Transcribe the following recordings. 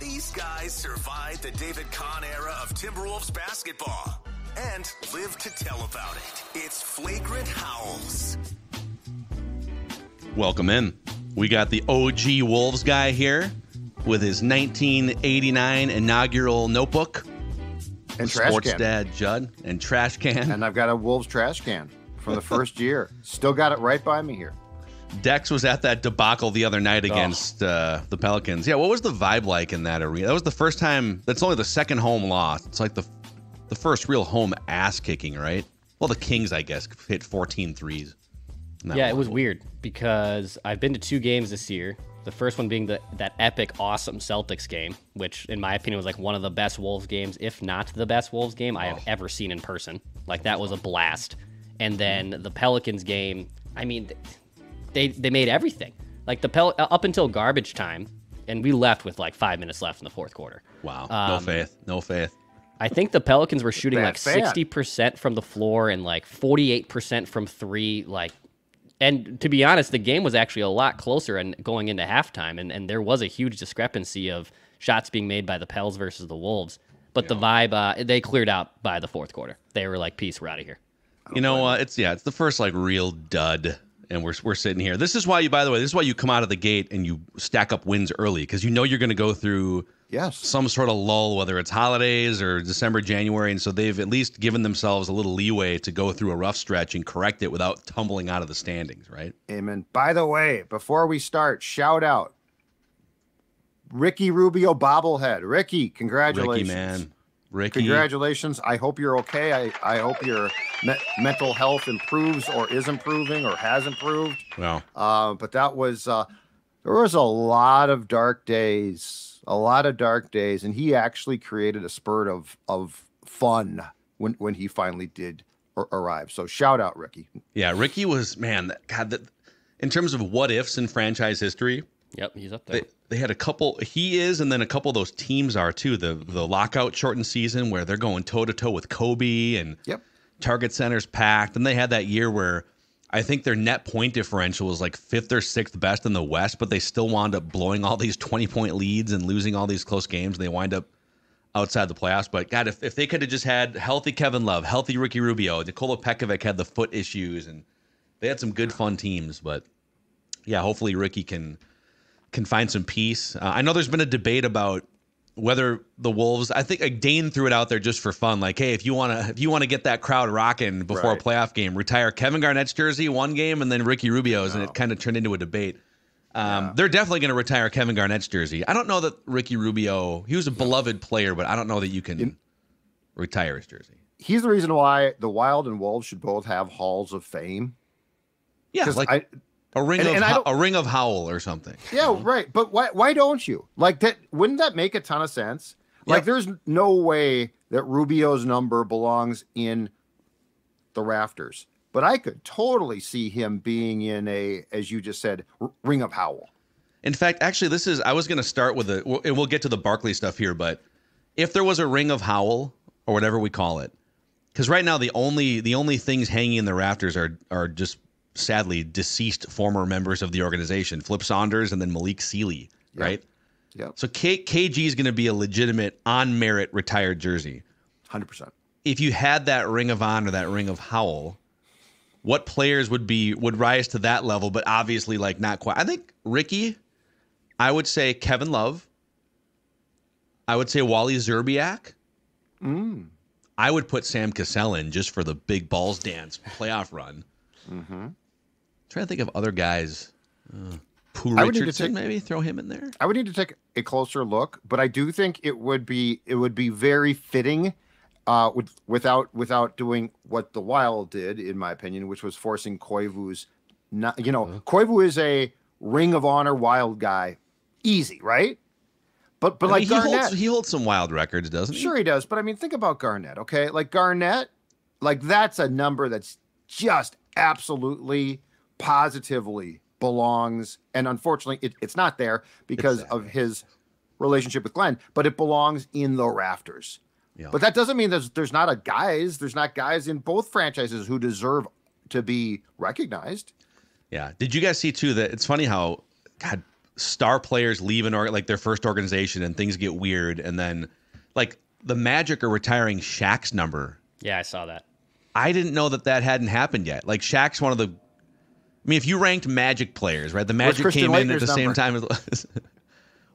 These guys survived the David Kahn era of Timberwolves basketball and live to tell about it. It's Flagrant Howls. Welcome in. We got the OG Wolves guy here with his 1989 inaugural notebook. And trash Sports can. Dad Judd and trash can. And I've got a Wolves trash can from the first year. Still got it right by me here. Dex was at that debacle the other night against the Pelicans. Yeah, what was the vibe like in that arena? That was the first time. That's only the second home loss. It's like the first real home ass kicking, right? Well, the Kings, I guess, hit 14 threes. Yeah, it was weird because I've been to 2 games this year. The first one being that epic, awesome Celtics game, which in my opinion was like one of the best Wolves games, if not the best Wolves game I have ever seen in person. Like that was a blast. And then the Pelicans game, I mean, they made everything. Like up until garbage time, and we left with like 5 minutes left in the fourth quarter. Wow, no faith. I think the Pelicans were shooting like fan. 60% from the floor and like 48% from three, and to be honest, the game was actually a lot closer and going into halftime, and there was a huge discrepancy of shots being made by the Pels versus the Wolves. But the vibe, they cleared out by the fourth quarter. They were like, peace, we're out of here. You know, it's the first like real dud, and we're sitting here. This is why you come out of the gate and you stack up wins early, because you know you're going to go through some sort of lull, whether it's holidays or December, January, and so they've at least given themselves a little leeway to go through a rough stretch and correct it without tumbling out of the standings, right? Amen. By the way, before we start, shout out Ricky Rubio bobblehead. Ricky, congratulations. Ricky, man. Ricky. Congratulations. I hope you're okay. I hope your mental health improves or is improving or has improved. Wow. But that was, there was a lot of dark days, and he actually created a spurt of fun when he finally did arrive. So shout out, Ricky. Yeah, Ricky was, man, in terms of what ifs in franchise history. Yep, he's up there. They had a couple, he is, and then a couple of those teams are too. The lockout shortened season where they're going toe to toe with Kobe and Target Center's packed. And they had that year where I think their net point differential was like 5th or 6th best in the West, but they still wound up blowing all these 20-point leads and losing all these close games. And they wind up outside the playoffs. But God, if they could have just had healthy Kevin Love, healthy Ricky Rubio, Nikola Pekovic had the foot issues, and they had some good fun teams. But yeah, hopefully Ricky can find some peace. I know there's been a debate about whether the Wolves, I think Dane threw it out there just for fun. Like, hey, if you want to get that crowd rocking before a playoff game, retire Kevin Garnett's jersey one game and then Ricky Rubio's, and it kind of turned into a debate. They're definitely going to retire Kevin Garnett's jersey. I don't know that Ricky Rubio, he was a beloved player, but I don't know that you can retire his jersey. He's the reason why the Wild and Wolves should both have halls of fame. Yeah, like a ring of Howl or something. Yeah, right. But why don't you? Like that? Wouldn't that make a ton of sense? Like, there's no way that Rubio's number belongs in the rafters, but I could totally see him being in a, as you just said, ring of Howl. In fact, actually, I was going to start with and we'll get to the Barkley stuff here, but if there was a ring of Howl or whatever we call it, because right now the only things hanging in the rafters are just sadly deceased former members of the organization, Flip Saunders and then Malik Sealy, right? Yeah. So KG is going to be a legitimate on merit retired jersey. 100%. If you had that ring of honor, that ring of Howl, what players would rise to that level, but obviously like not quite. I think Ricky, I would say Kevin Love. I would say Wally Szczerbiak. I would put Sam Cassell in just for the big balls dance playoff run. Mm-hmm. Trying to think of other guys. Pooh Richardson, maybe throw him in there. I would need to take a closer look, but I do think it would be very fitting, without doing what the Wild did, in my opinion, which was forcing Koivu's. Koivu is a Ring of Honor Wild guy, easy, right? But like Garnett, he holds some Wild records, doesn't he? Sure, he does. But I mean, think about Garnett. Okay, like Garnett, like that's a number that's just absolutely, positively belongs, and unfortunately it's not there because of his relationship with Glenn, but it belongs in the rafters. Yeah. But that doesn't mean there's not guys in both franchises who deserve to be recognized. Yeah. Did you guys see too that it's funny how star players leave like their first organization and things get weird, and then like the Magic are retiring Shaq's number. Yeah, I saw that. I didn't know that hadn't happened yet. Like Shaq's one of the. I mean, if you ranked Magic players, right? The Magic came in at the same time as.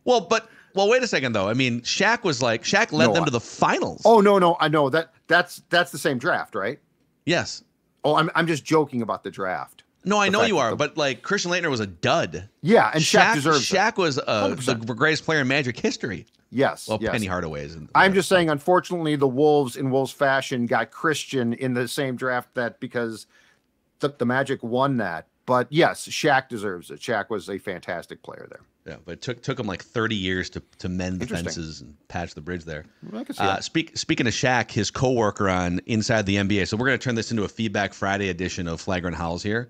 Well, wait a second though. I mean, Shaq led them to the finals. Oh no, I know that's the same draft, right? Yes. Oh, I'm just joking about the draft. No, I know you are, but like Christian Laettner was a dud. Yeah, and Shaq deserves it. Shaq was the greatest player in Magic history. Yes. Well, yes. Penny Hardaway's. I'm just saying, unfortunately, the Wolves, in Wolves fashion, got Christian in the same draft because the Magic won that. But yes, Shaq deserves it. Shaq was a fantastic player there. Yeah, but it took him like 30 years to mend the fences and patch the bridge there. I can see that. Speaking of Shaq, his coworker on Inside the NBA. So we're going to turn this into a Feedback Friday edition of Flagrant Howls here.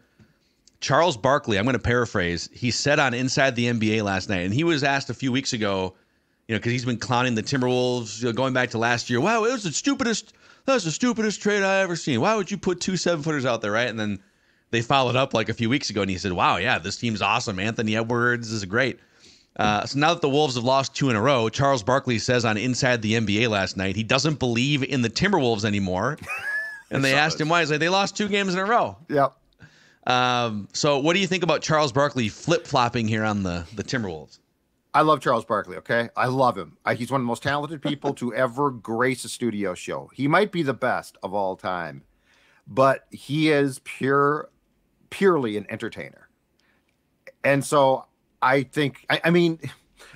Charles Barkley, I'm going to paraphrase. He said on Inside the NBA last night, and he was asked a few weeks ago, because he's been clowning the Timberwolves going back to last year. Wow, that was the stupidest trade I ever seen. Why would you put 2 7-footers out there, right? And then they followed up like a few weeks ago, and he said, wow, yeah, this team's awesome. Anthony Edwards is great. So now that the Wolves have lost 2 in a row, Charles Barkley says on Inside the NBA last night he doesn't believe in the Timberwolves anymore. And they asked him why. He's like, they lost 2 games in a row. Yep. So what do you think about Charles Barkley flip-flopping here on the Timberwolves? I love Charles Barkley, okay? I love him. He's one of the most talented people to ever grace a studio show. He might be the best of all time, but he is purely an entertainer. And so I think, I mean,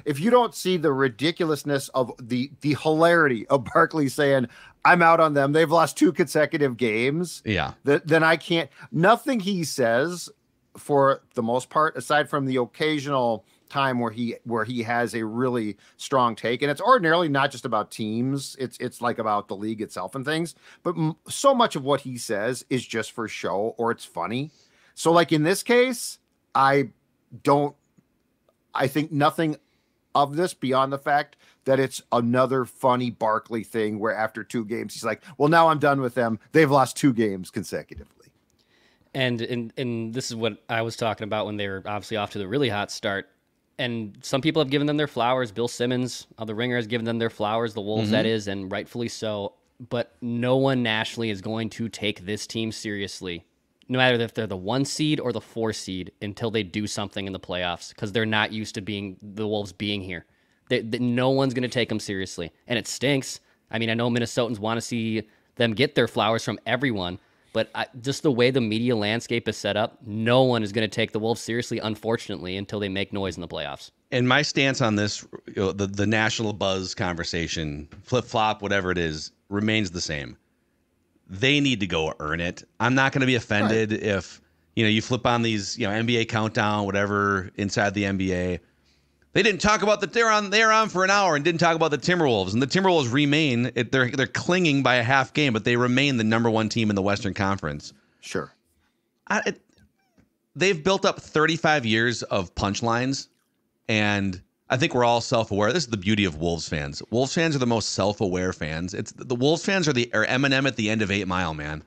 if you don't see the ridiculousness of the hilarity of Barkley saying, I'm out on them, they've lost 2 consecutive games. Yeah. Then I can't, nothing he says for the most part, aside from the occasional time where he has a really strong take, and it's ordinarily not just about teams, it's like about the league itself and things, but so much of what he says is just for show or it's funny. So like in this case, I think nothing of this beyond the fact that it's another funny Barkley thing where after 2 games he's like, well, now I'm done with them, they've lost 2 games consecutively. And this is what I was talking about when they were obviously off to the really hot start. And some people have given them their flowers. Bill Simmons of the Ringer has given them their flowers, the Wolves, that is, and rightfully so. But no one nationally is going to take this team seriously, no matter if they're the 1 seed or the 4 seed, until they do something in the playoffs, because they're not used to the Wolves being here. No one's going to take them seriously, and it stinks. I mean, I know Minnesotans want to see them get their flowers from everyone, but just the way the media landscape is set up, no one is going to take the Wolves seriously, unfortunately, until they make noise in the playoffs. And my stance on this, the national buzz conversation, flip-flop, whatever it is, remains the same. They need to go earn it. I'm not going to be offended if you flip on these NBA countdown, whatever, Inside the NBA. They didn't talk about they're on for an hour and didn't talk about the Timberwolves, and the Timberwolves remain they're clinging by a half game, but they remain the number 1 team in the Western Conference. Sure. They've built up 35 years of punchlines, and I think we're all self-aware. This is the beauty of Wolves fans. Wolves fans are the most self-aware fans. It's the Wolves fans are Eminem at the end of 8 Mile, man.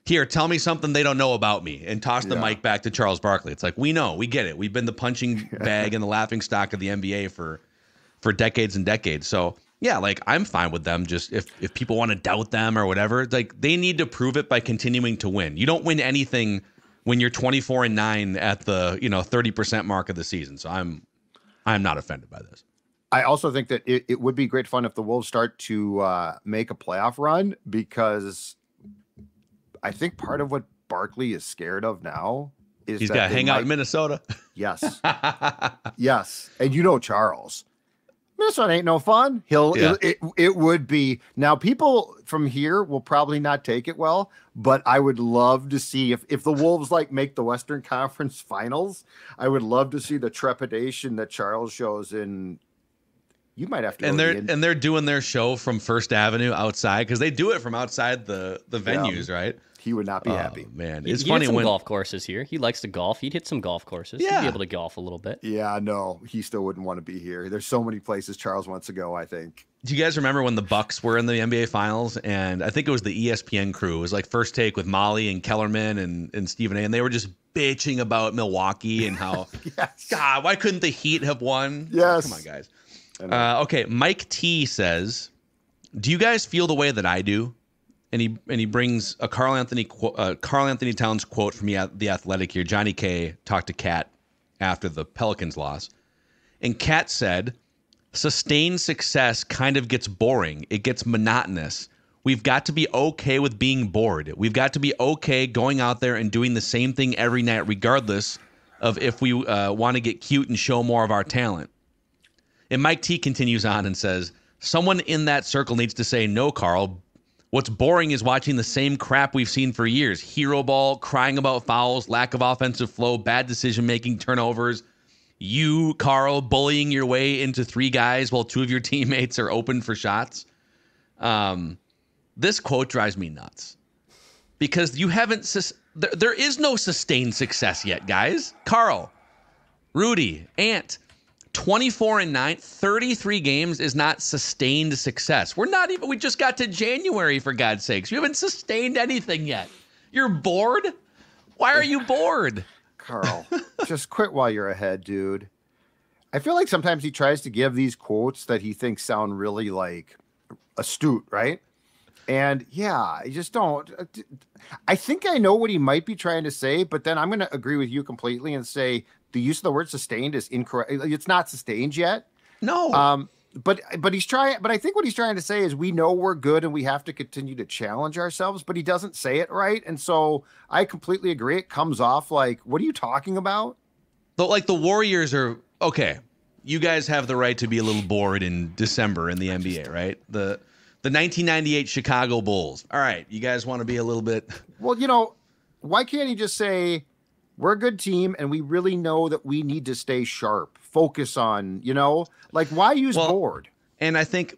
Here, tell me something they don't know about me, and toss the mic back to Charles Barkley. It's like, we know, we get it. We've been the punching bag and the laughing stock of the NBA for decades and decades. So yeah, like I'm fine with them. Just if people want to doubt them or whatever, like they need to prove it by continuing to win. You don't win anything when you're 24-9 at the 30% mark of the season. So I'm not offended by this. I also think that it would be great fun if the Wolves start to make a playoff run, because I think part of what Barkley is scared of now is he's got to hang out in Minnesota. Yes. Yes. And Charles, Minnesota ain't no fun. It would be. Now, people from here will probably not take it well, but I would love to see if the Wolves make the Western Conference Finals. I would love to see the trepidation that Charles shows in You might have to. And they're doing their show from First Avenue outside because they do it from outside the venues, right? He would not be happy. Man, it's funny when golf courses here. He likes to golf. He'd hit some golf courses. Yeah. He'd be able to golf a little bit. Yeah, no, he still wouldn't want to be here. There's so many places Charles wants to go, I think. Do you guys remember when the Bucks were in the NBA Finals? And I think it was the ESPN crew. It was like First Take with Molly and Kellerman and Stephen A. And they were just bitching about Milwaukee and how, yes. God, why couldn't the Heat have won? Yes. Come on, guys. Okay, Mike T says, do you guys feel the way that I do? And he brings a Karl Anthony Towns quote from The Athletic here. Johnny K talked to Kat after the Pelicans loss. And Kat said, sustained success kind of gets boring. It gets monotonous. We've got to be okay with being bored. We've got to be okay going out there and doing the same thing every night, regardless of if we want to get cute and show more of our talent. And Mike T continues on and says, someone in that circle needs to say, no, Karl. What's boring is watching the same crap we've seen for years. Hero ball, crying about fouls, lack of offensive flow, bad decision-making, turnovers. You, Karl, bullying your way into 3 guys while 2 of your teammates are open for shots. This quote drives me nuts. Because you haven't... there is no sustained success yet, guys. Karl, Rudy, Ant... 24-9, 33 games is not sustained success. We just got to January, for God's sakes. You haven't sustained anything yet. You're bored? Why are you bored? Karl, just quit while you're ahead, dude. I feel like sometimes he tries to give these quotes that he thinks sound really like astute, right? And yeah, I just don't. I think I know what he might be trying to say, but then I'm going to agree with you completely and say the use of the word sustained is incorrect. It's not sustained yet. No. But he's trying. But I think what he's trying to say is we know we're good and we have to continue to challenge ourselves. But he doesn't say it right, and so I completely agree. It comes off like, what are you talking about? Like the Warriors are okay. You guys have the right to be a little bored in December in the NBA, right? The 1998 Chicago Bulls. All right, you guys want to be a little bit. Well, why can't he just say, we're a good team and we really know that we need to stay sharp, focus on, like why use bored? And I think,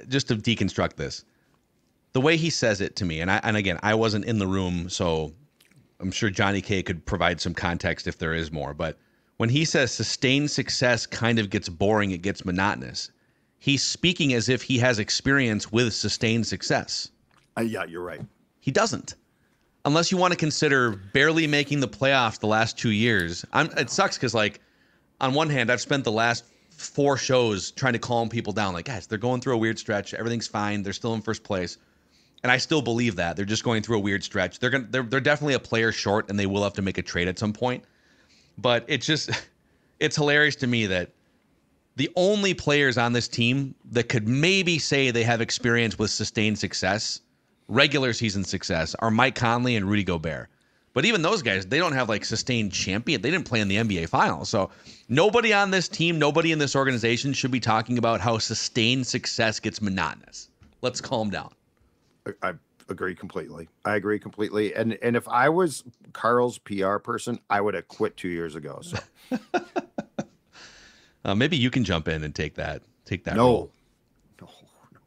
just to deconstruct this, the way he says it to me, and again, I wasn't in the room, so I'm sure Johnny K could provide some context if there is more, but when he says sustained success kind of gets boring, it gets monotonous, he's speaking as if he has experience with sustained success. Yeah, you're right. He doesn't. Unless you want to consider barely making the playoffs the last 2 years. It sucks because, on one hand, I've spent the last 4 shows trying to calm people down. Like, guys, they're going through a weird stretch. Everything's fine. They're still in first place. And I still believe that. They're just going through a weird stretch. They're definitely a player short, and they will have to make a trade at some point. But it's hilarious to me that the only players on this team that could maybe say they have experience with sustained success, regular season success, are Mike Conley and Rudy Gobert. But even those guys, they don't have sustained champion. They didn't play in the NBA Finals. So nobody on this team, nobody in this organization should be talking about how sustained success gets monotonous. Let's calm down. I agree completely. And if I was Karl's PR person, I would have quit 2 years ago. So maybe you can jump in and take that No. role.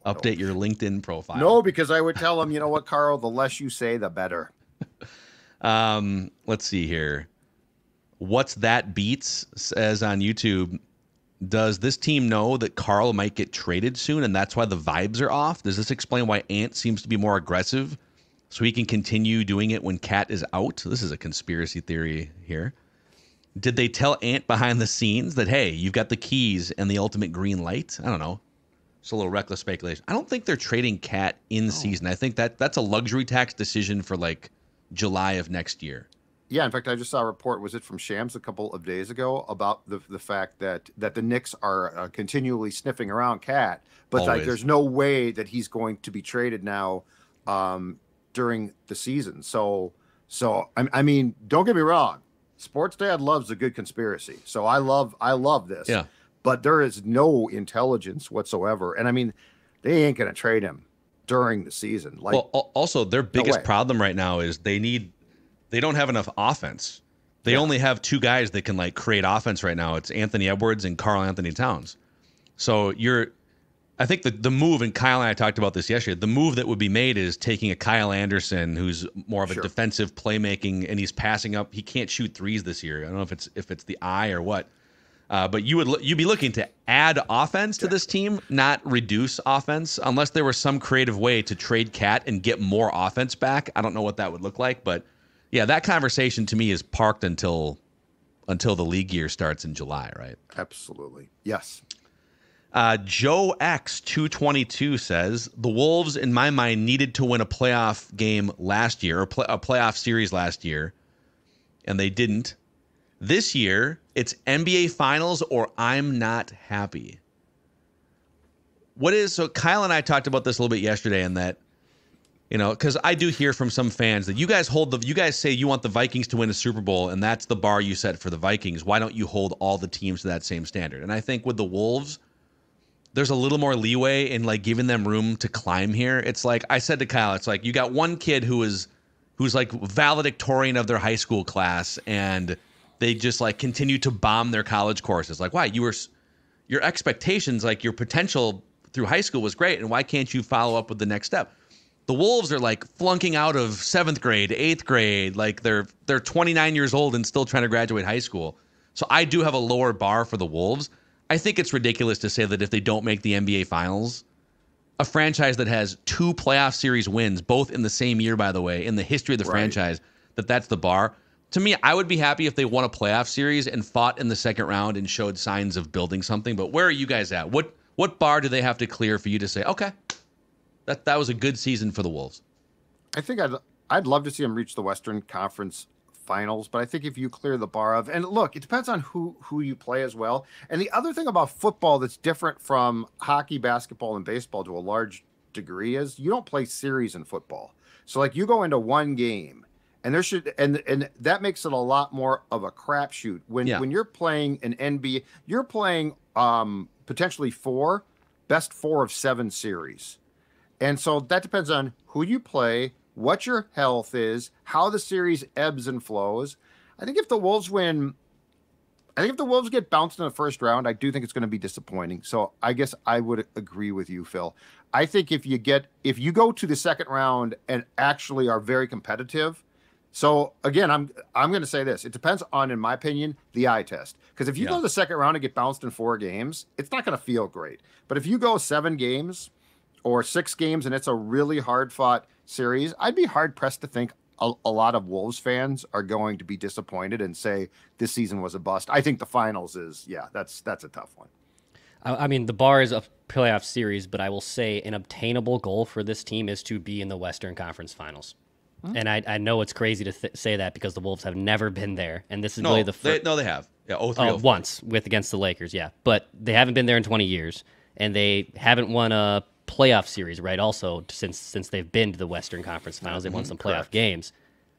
Update your LinkedIn profile. No, because I would tell him, you know what, Karl, the less you say, the better. Let's see here. What's That Beats says on YouTube, does this team know that Karl might get traded soon and that's why the vibes are off? Does this explain why Ant seems to be more aggressive so he can continue doing it when Kat is out? This is a conspiracy theory here. Did they tell Ant behind the scenes that, hey, you've got the keys and the ultimate green light? I don't know. It's a little reckless speculation. I don't think they're trading Kat in season. I think that's a luxury tax decision for July of next year. Yeah, in fact, I just saw a report. Was it from Shams a couple of days ago about the fact that the Knicks are continually sniffing around Kat, but there's no way that he's going to be traded now during the season. So I mean, don't get me wrong. Sports Dad loves a good conspiracy. So I love this. Yeah. But there is no intelligence whatsoever. And I mean, they ain't going to trade him during the season. Also, their biggest problem right now is they don't have enough offense. They only have 2 guys that can create offense right now. It's Anthony Edwards and Karl Anthony Towns. So I think the move, and Kyle and I talked about this yesterday, the move that would be made is taking a Kyle Anderson who's more of a defensive playmaking, and he's passing up. He can't shoot threes this year. I don't know if it's the eye or what. But you'd be looking to add offense to this team, not reduce offense, unless there was some creative way to trade Cat and get more offense back. I don't know what that would look like, but yeah, that conversation to me is parked until the league year starts in July, right? Absolutely. Yes. Joe X 222 says the Wolves, in my mind, needed to win a playoff game last year, or a playoff series last year, and they didn't. This year, it's NBA Finals or I'm not happy. So Kyle and I talked about this a little bit yesterday, and that, because I do hear from some fans that you guys say you want the Vikings to win a Super Bowl, and that's the bar you set for the Vikings. Why don't you hold all the teams to that same standard? And I think with the Wolves, there's a little more leeway in like giving them room to climb here. It's like I said to Kyle, it's like you got one kid who's like valedictorian of their high school class, and they just like continue to bomb their college courses. Like, why? Your expectations, like your potential through high school was great, and why can't you follow up with the next step? The Wolves are like flunking out of 7th grade, 8th grade, like they're 29 years old and still trying to graduate high school. So I do have a lower bar for the Wolves. I think it's ridiculous to say that if they don't make the NBA Finals, a franchise that has 2 playoff series wins, both in the same year, by the way, in the history of the franchise, that's the bar. To me, I would be happy if they won a playoff series and fought in the second round and showed signs of building something. But where are you guys at? What bar do they have to clear for you to say, okay, that was a good season for the Wolves? I think I'd love to see them reach the Western Conference Finals, but I think if you clear the bar of, and look, it depends on who you play as well. And the other thing about football that's different from hockey, basketball, and baseball to a large degree is you don't play series in football. So like you go into one game. And and that makes it a lot more of a crapshoot when you're playing an NBA. You're playing potentially best 4 of 7 series, and so that depends on who you play, what your health is, how the series ebbs and flows. I think if the Wolves get bounced in the first round, I do think it's going to be disappointing. So I guess I would agree with you, Phil. I think if you go to the second round and actually are very competitive. So again, I'm going to say this. It depends on, in my opinion, the eye test. Because if you go to the second round and get bounced in 4 games, it's not going to feel great. But if you go 7 games or 6 games and it's a really hard fought series, I'd be hard pressed to think a lot of Wolves fans are going to be disappointed and say this season was a bust. I think the finals is, that's a tough one. I mean, the bar is a playoff series, but I will say an obtainable goal for this team is to be in the Western Conference Finals. And I know it's crazy to say that because the Wolves have never been there, and this is really the first. No, they have. Yeah, 03-04. Once against the Lakers, yeah, but they haven't been there in 20 years, and they haven't won a playoff series, right? Also, since they've been to the Western Conference Finals, they've won some playoff games,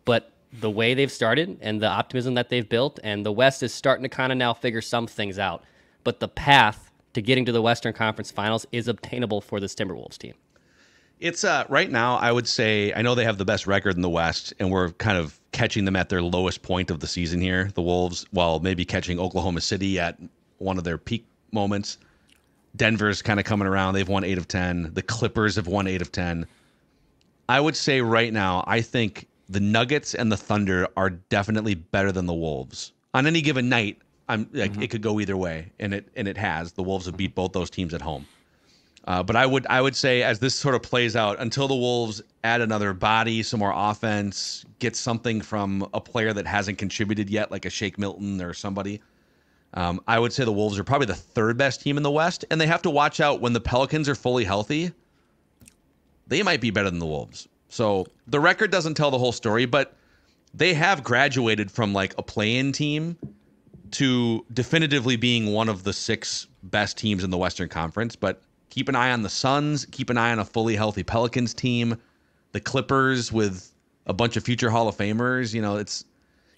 but the way they've started and the optimism that they've built, and the West is starting to kind of now figure some things out, but the path to getting to the Western Conference Finals is obtainable for this Timberwolves team. It's right now, I would say, I know they have the best record in the West, and we're kind of catching them at their lowest point of the season here, the Wolves, while maybe catching Oklahoma City at one of their peak moments. Denver's kind of coming around. They've won 8 of 10. The Clippers have won 8 of 10. I would say right now, I think the Nuggets and the Thunder are definitely better than the Wolves. On any given night, it could go either way, and it has. The Wolves have beat both those teams at home. But I would say as this sort of plays out, until the Wolves add another body, some more offense, get something from a player that hasn't contributed yet, like a Shake Milton or somebody, I would say the Wolves are probably the 3rd best team in the West. And they have to watch out when the Pelicans are fully healthy. They might be better than the Wolves. So the record doesn't tell the whole story, but they have graduated from like a play-in team to definitively being one of the 6 best teams in the Western Conference. But keep an eye on the Suns. Keep an eye on a fully healthy Pelicans team. The Clippers with a bunch of future Hall of Famers.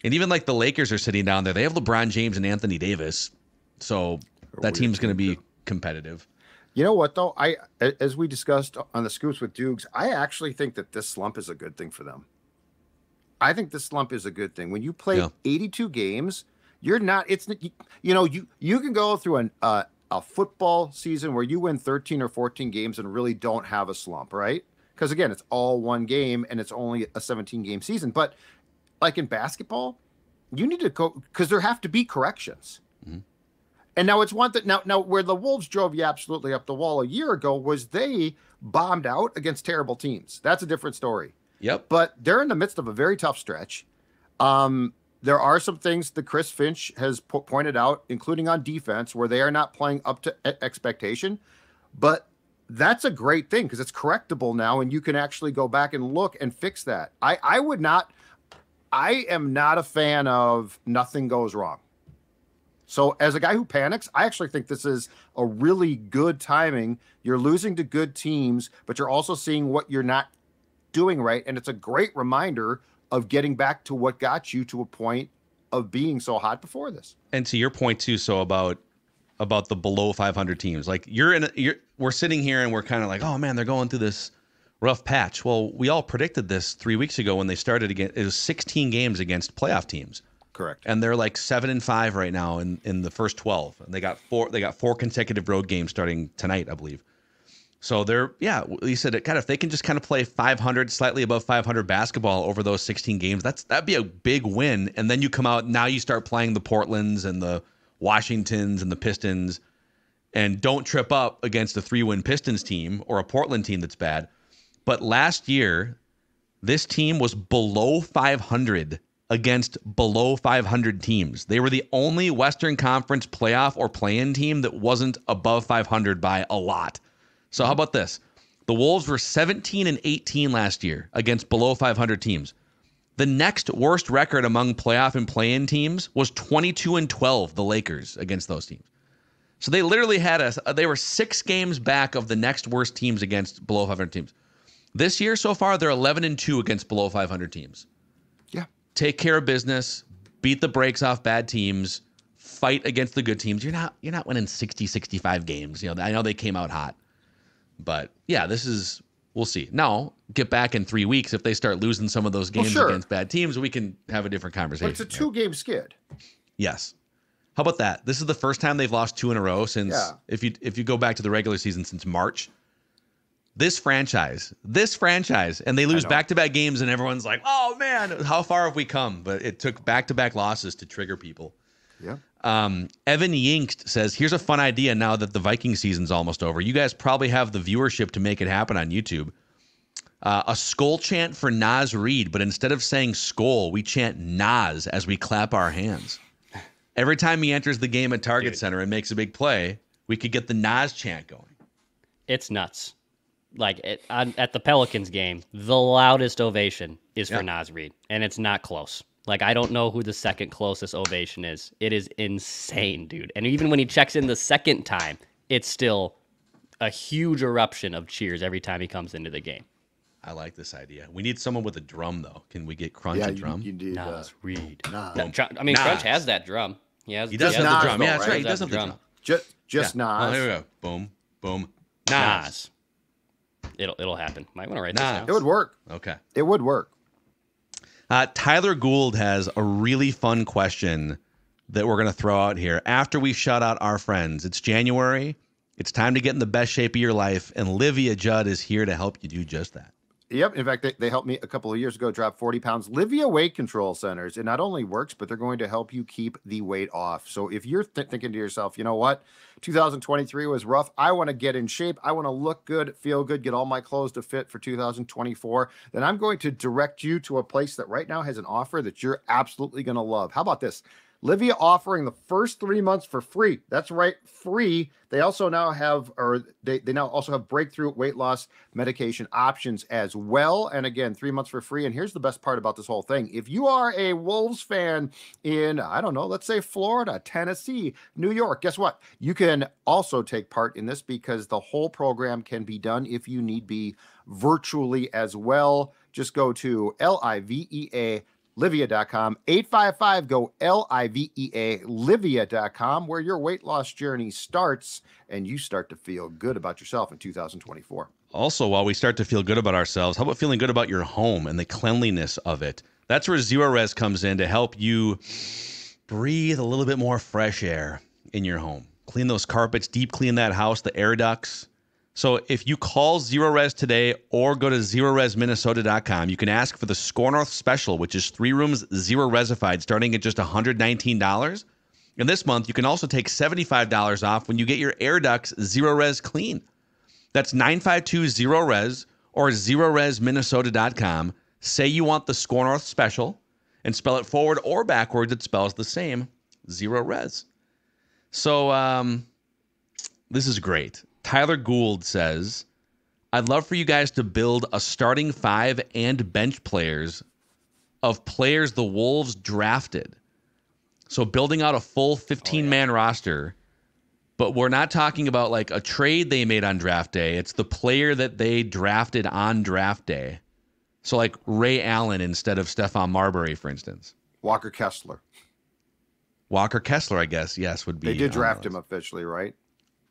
And even like the Lakers are sitting down there. They have LeBron James and Anthony Davis. So that team's going to be competitive. You know what, though? As we discussed on the Scoops with Dukes, I actually think that this slump is a good thing for them. I think this slump is a good thing. When you play 82 games, you're not. You can go through a a football season where you win 13 or 14 games and really don't have a slump, right? Because again, it's all one game and it's only a 17-game season. But like in basketball, you need to go because there have to be corrections. Mm-hmm. And now it's one that now where the Wolves drove you absolutely up the wall a year ago was they bombed out against terrible teams. That's a different story. Yep. But they're in the midst of a very tough stretch. There are some things that Chris Finch has pointed out, including on defense, where they are not playing up to expectation. But that's a great thing because it's correctable now, and you can actually go back and look and fix that. I am not a fan of nothing goes wrong. So as a guy who panics, I actually think this is a really good timing. You're losing to good teams, but you're also seeing what you're not doing right. And it's a great reminder of getting back to what got you to a point of being so hot before this. And to your point too, so about the below 500 teams, like we're sitting here and we're kind of like, oh man, they're going through this rough patch. Well, we all predicted this 3 weeks ago when they started again. It was 16 games against playoff teams. Correct. And they're like 7-5 right now in the first 12. And they got four consecutive road games starting tonight, I believe. So you said it, God, if they can just kind of play 500, slightly above 500 basketball over those 16 games, that'd be a big win. And then you come out, now you start playing the Portlands and the Washingtons and the Pistons, and don't trip up against a 3-win Pistons team or a Portland team that's bad. But last year, this team was below 500 against below 500 teams. They were the only Western Conference playoff or play-in team that wasn't above 500 by a lot. So how about this? The Wolves were 17-18 last year against below 500 teams. The next worst record among playoff and play-in teams was 22-12, the Lakers, against those teams. So they literally they were 6 games back of the next worst teams against below 500 teams. This year so far, they're 11-2 against below 500 teams. Yeah. Take care of business, beat the brakes off bad teams, fight against the good teams. You're not winning 60, 65 games. I know they came out hot. But yeah, we'll see. Now, get back in 3 weeks. If they start losing some of those games against bad teams, we can have a different conversation. But it's a 2-game skid. Yes. How about that? This is the first time they've lost 2 in a row since, if you go back to the regular season, since March. This franchise, and they lose back-to-back games, and everyone's like, oh, man, how far have we come? But it took back-to-back losses to trigger people. Yeah. Evan Yinkst says, here's a fun idea now that the Viking season's almost over. You guys probably have the viewership to make it happen on YouTube. A skull chant for Naz Reid, but instead of saying skull, we chant Naz as we clap our hands. Every time he enters the game at Target Center and makes a big play, we could get the Naz chant going. It's nuts. Like at the Pelicans game, the loudest ovation is for Naz Reid, and it's not close. Like, I don't know who the second closest ovation is. It is insane, dude. And even when he checks in the second time, it's still a huge eruption of cheers every time he comes into the game. I like this idea. We need someone with a drum, though. Can we get Crunch a drum? You need Naz Reid. Nas. Crunch has that drum. He does have the drum. Though, yeah, that's right. He does have the drum. Just Nas. Oh, here we go. Boom, boom. Nas. It'll happen. Might want to write this down. It would work. Okay. It would work. Tyler Gould has a really fun question that we're going to throw out here after we shout out our friends. It's January. It's time to get in the best shape of your life, and Livia Judd is here to help you do just that. Yep. In fact, they helped me a couple of years ago drop 40 pounds. Livia Weight Control Centers. It not only works, but they're going to help you keep the weight off. So if you're thinking to yourself, you know what? 2023 was rough. I want to get in shape. I want to look good, feel good, get all my clothes to fit for 2024. Then I'm going to direct you to a place that right now has an offer that you're absolutely going to love. How about this? Livia offering the first 3 months for free. That's right, free. They also now have, they now also have breakthrough weight loss medication options as well. And again, 3 months for free. And here's the best part about this whole thing. If you are a Wolves fan in, I don't know, let's say Florida, Tennessee, New York, guess what? You can also take part in this because the whole program can be done if you need be virtually as well. Just go to LIVEA Livia.com, 855-GO-LIVEA, Livia.com, where your weight loss journey starts and you start to feel good about yourself in 2024. Also, while we start to feel good about ourselves, how about feeling good about your home and the cleanliness of it? That's where Zero Res comes in to help you breathe a little bit more fresh air in your home. clean those carpets, deep clean that house, the air ducts. So if you call Zero Res today or go to ZeroResMinnesota.com, you can ask for the SKOR North Special, which is 3 rooms, 0 resified, starting at just $119. And this month, you can also take $75 off when you get your air ducts Zero Res clean. That's 952-0-RES or ZeroResMinnesota.com. Say you want the SKOR North Special and spell it forward or backwards. It spells the same, Zero Res. So this is great. Tyler Gould says, I'd love for you guys to build a starting 5 and bench players of players the Wolves drafted. So building out a full 15-man roster, but we're not talking about like a trade they made on draft day. It's the player that they drafted on draft day. So like Ray Allen instead of Stephon Marbury, for instance. Walker Kessler, I guess, yes, would be. They did draft him officially, right?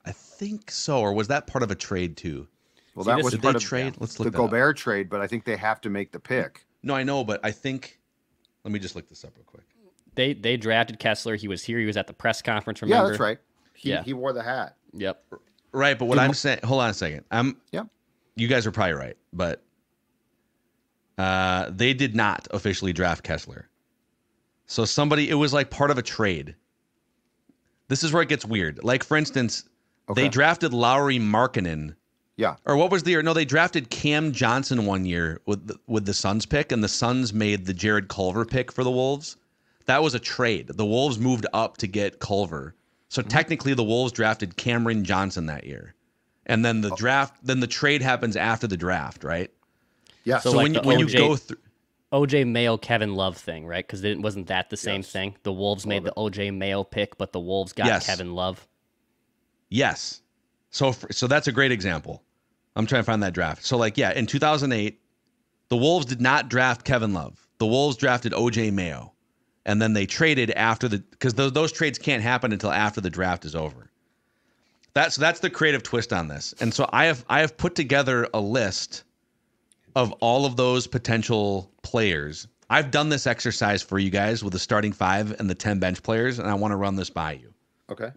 I think so. Or was that part of a trade too? Well, that was part of trade. Let's look the Gobert trade, but I think they have to make the pick. No, I know, but I think. Let me just look this up real quick. They drafted Kessler. He was here. He was at the press conference. Remember? Yeah, that's right. He wore the hat. Yep. Right, but what I'm saying. Hold on a second. Yep. You guys are probably right, but they did not officially draft Kessler. So it was like part of a trade. This is where it gets weird. Like, for instance, they drafted Lauri Markkanen. Yeah. Or what was the year? No, they drafted Cam Johnson one year with the Suns pick, and the Suns made the Jared Culver pick for the Wolves. That was a trade. The Wolves moved up to get Culver. So technically the Wolves drafted Cameron Johnson that year. And then the trade happens after the draft, right? Yeah. So like when you go through OJ Mayo, Kevin Love thing, right? Because wasn't that the same thing? The Wolves made the OJ Mayo pick, but the Wolves got Kevin Love. Yes. So that's a great example. I'm trying to find that draft. So in 2008, the Wolves did not draft Kevin Love. The Wolves drafted OJ Mayo. And then they traded because those trades can't happen until after the draft is over. That's the creative twist on this. And so I have put together a list of all of those potential players. I've done this exercise for you guys with the starting 5 and the 10 bench players, and I want to run this by you. Okay.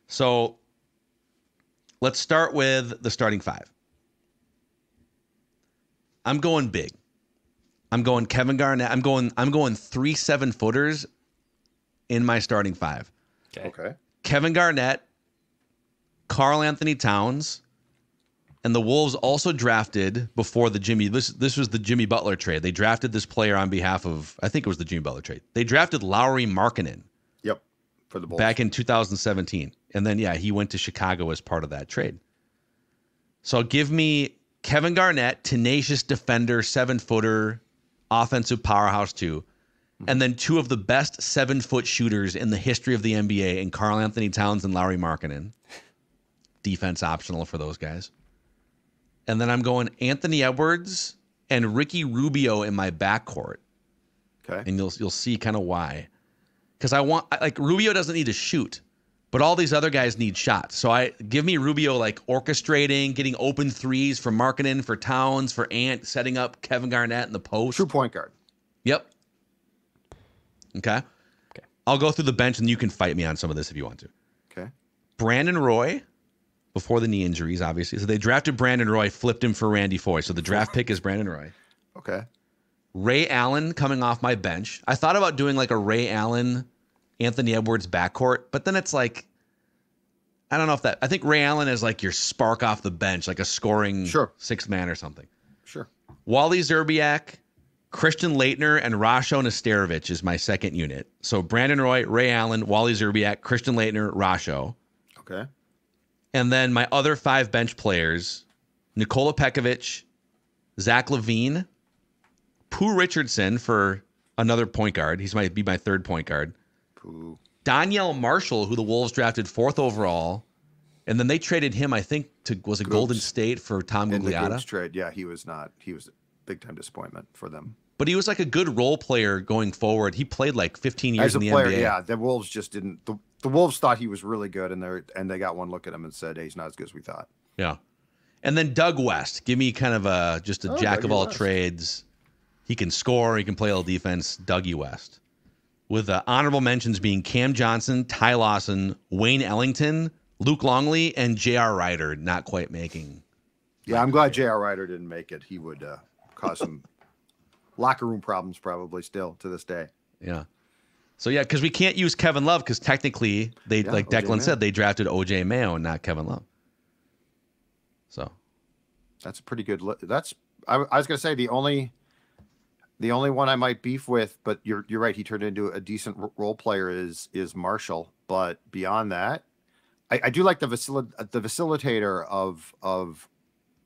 So let's start with the starting 5. I'm going big. I'm going Kevin Garnett. I'm going 3 7-footers in my starting 5. Okay. Kevin Garnett, Karl Anthony Towns, and the Wolves also drafted before the Jimmy. This was the Jimmy Butler trade. They drafted this player on behalf of, I think it was the Jimmy Butler trade. They drafted Lauri Markkanen. Yep. For the Bulls. Back in 2017. And then he went to Chicago as part of that trade. So give me Kevin Garnett, tenacious defender, 7-footer, offensive powerhouse too, and then 2 of the best 7-foot shooters in the history of the NBA in Karl Anthony Towns and Lauri Markkanen. Defense optional for those guys. And then I'm going Anthony Edwards and Ricky Rubio in my backcourt. Okay. And you'll see kind of why. Because Rubio doesn't need to shoot, but all these other guys need shots. So give me Rubio orchestrating, getting open threes for Markkanen, for Towns, for Ant, setting up Kevin Garnett in the post. True point guard. Yep. Okay. I'll go through the bench and you can fight me on some of this if you want to. Okay. Brandon Roy, before the knee injuries, obviously. So they drafted Brandon Roy, flipped him for Randy Foye. So the draft pick is Brandon Roy. Okay. Ray Allen coming off my bench. I thought about doing a Ray Allen, Anthony Edwards backcourt, but then it's I don't know if I think Ray Allen is your spark off the bench, like a scoring 6th man or something. Sure. Wally Szczerbiak, Christian Laettner, and Rasho Nesterovic is my second unit. So Brandon Roy, Ray Allen, Wally Szczerbiak, Christian Laettner, Rasho. Okay. And then my other 5 bench players, Nikola Pekovic, Zach LaVine, Pooh Richardson for another point guard. He might be my 3rd point guard. Pooh. Danielle Marshall, who the Wolves drafted 4th overall, and then they traded him, I think, to Golden State for Tom Gugliotta. In the Goops trade, yeah, he was a big-time disappointment for them. But he was a good role player going forward. He played 15 years in the player, NBA. Yeah, the Wolves just didn't. The Wolves thought he was really good, and they got one look at him and said, hey, he's not as good as we thought. Yeah. And then Doug West. Give me kind of just a jack of all West. trades. He can score. He can play all defense. Dougie West with honorable mentions being Cam Johnson, Ty Lawson, Wayne Ellington, Luke Longley, and J.R. Ryder not quite making. Yeah, I'm glad J.R. Ryder didn't make it. He would cause some locker room problems probably still to this day. Yeah. So, yeah, because we can't use Kevin Love because technically, like Declan said, they drafted O.J. Mayo and not Kevin Love. So. That's a pretty good I was going to say the only one I might beef with, but you're right. He turned into a decent role player is Marshall. But beyond that, I do like the facilitator of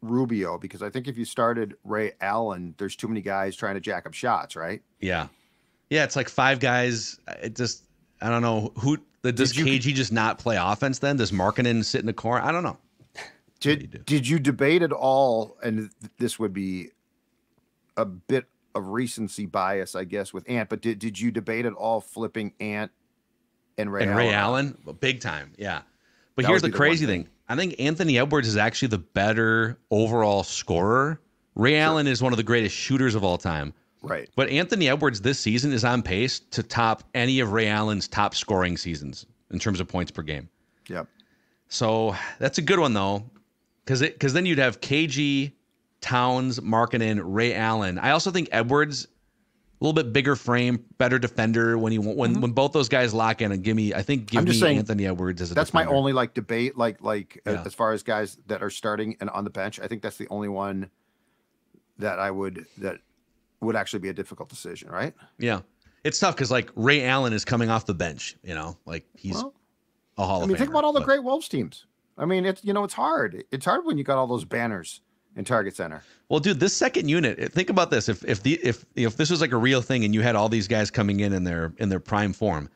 Rubio, because I think if you started Ray Allen, there's too many guys trying to jack up shots, right? Yeah. Yeah, it's like 5 guys. It just, I don't know does KG just not play offense then? Does Markkanen sit in the corner? I don't know. Did you debate at all, and this would be a bit of recency bias, I guess, with Ant, but did you debate at all flipping Ant and Ray Allen? Ray Allen? Well, big time, yeah. But here's the crazy thing. I think Anthony Edwards is actually the better overall scorer. Ray Allen is one of the greatest shooters of all time. Right. But Anthony Edwards this season is on pace to top any of Ray Allen's top scoring seasons in terms of points per game. Yep. So that's a good one, though, because then you'd have KG, Towns, Markkanen, Ray Allen. I also think Edwards, a little bit bigger frame, better defender when both those guys lock in and give me Anthony Edwards as a that's defender. My only debate, as far as guys that are starting and on the bench. I think that's the only one that would actually be a difficult decision, right? Yeah. It's tough because Ray Allen is coming off the bench, he's a Hall of Famer. Think about all the great Wolves teams. It's hard. It's hard when you got all those banners in Target Center. Well, dude, this second unit, think about this. If this was a real thing and you had all these guys coming in their prime form,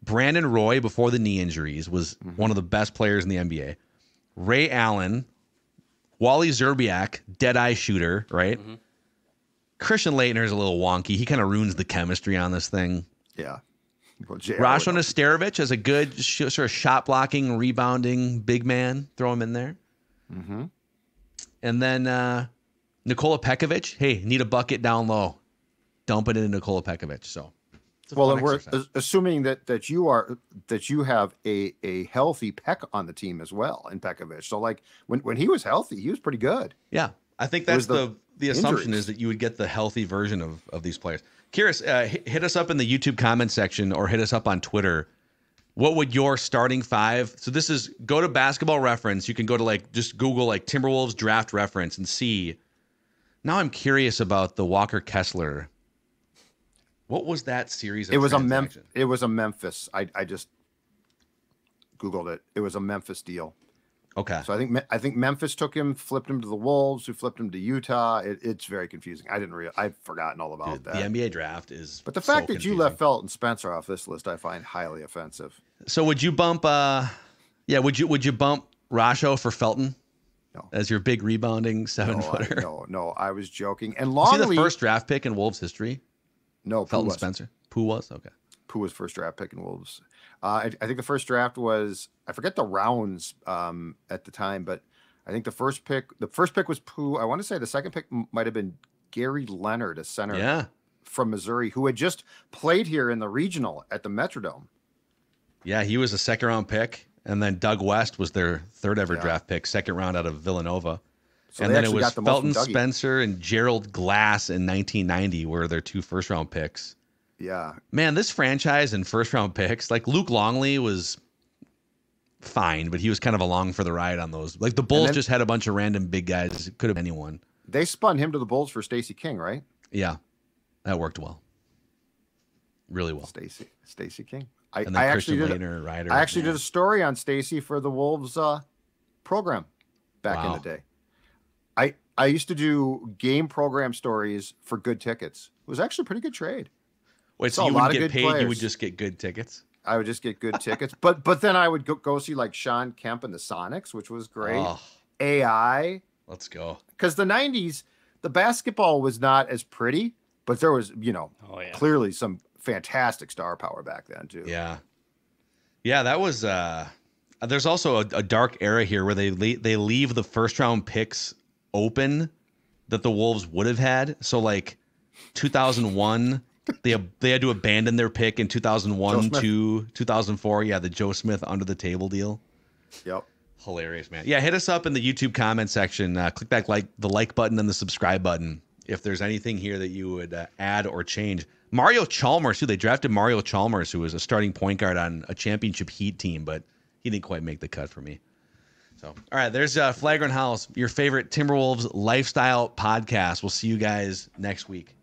Brandon Roy before the knee injuries was one of the best players in the NBA. Ray Allen, Wally Zerbiak, dead-eye shooter, right? Mm-hmm. Christian Laettner is a little wonky. He kind of ruins the chemistry on this thing. Yeah. Well, Rasho Nesterovic as a good sort of shot blocking, rebounding big man. Throw him in there. Mm-hmm. And then Nikola Pekovic. Hey, need a bucket down low. Dump it into Nikola Pekovic. So, and we're assuming that you have a healthy Peck on the team as well in Pekovic. So when he was healthy, he was pretty good. Yeah, I think that's the assumption is that you would get the healthy version of these players. Curious, hit us up in the YouTube comment section or hit us up on Twitter. What would your starting 5? So this is, go to Basketball Reference. You can go to just Google Timberwolves draft reference and see. Now I'm curious about the Walker Kessler. What was that series of transactions? It was a Memphis. I just Googled it. It was a Memphis deal. Okay. So I think Memphis took him, flipped him to the Wolves, who flipped him to Utah. It's very confusing. I've forgotten all about that. The NBA draft is. But the fact that you left Felton Spencer off this list, I find highly offensive. So would you bump? Would you bump Rasho for Felton? No. As your big rebounding 7-footer? No, I was joking. And Longley, was he the first draft pick in Wolves history? No, Felton Spencer. Pooh was? Okay. Pooh was first draft pick in Wolves. I think the first draft was, I forget the rounds at the time, but I think the first pick was Pooh. I want to say the second pick might have been Gary Leonard, a center from Missouri, who had just played here in the regional at the Metrodome. Yeah, he was a second round pick. And then Doug West was their third ever draft pick, second round out of Villanova. So and then it was Felton Spencer and Gerald Glass in 1990 were their 2 first round picks. Yeah. Man, this franchise and first round picks, Luke Longley was fine, but he was kind of along for the ride on those. The Bulls just had a bunch of random big guys. It could have been anyone. They spun him to the Bulls for Stacey King, right? Yeah. That worked well. Really well. Stacey King. I actually did a story on Stacey for the Wolves program back in the day. I used to do game program stories for Good Tickets. It was actually a pretty good trade. Wait, so you wouldn't get paid? Players. You would just get good tickets? I would just get good tickets. But then I would go see Sean Kemp and the Sonics, which was great. Oh, AI. Let's go. Because the 90s, the basketball was not as pretty, but there was, clearly some fantastic star power back then too. Yeah. Yeah, that was there's also a dark era here where they leave the first round picks open that the Wolves would have had. So 2001 They had to abandon their pick in 2001 to 2004. Yeah, the Joe Smith under the table deal. Yep. Hilarious, man. Yeah, hit us up in the YouTube comment section. Click that the like button and the subscribe button if there's anything here that you would add or change. Mario Chalmers, too. They drafted Mario Chalmers, who was a starting point guard on a championship Heat team, but he didn't quite make the cut for me. So, all right, there's Flagrant Howls, your favorite Timberwolves lifestyle podcast. We'll see you guys next week.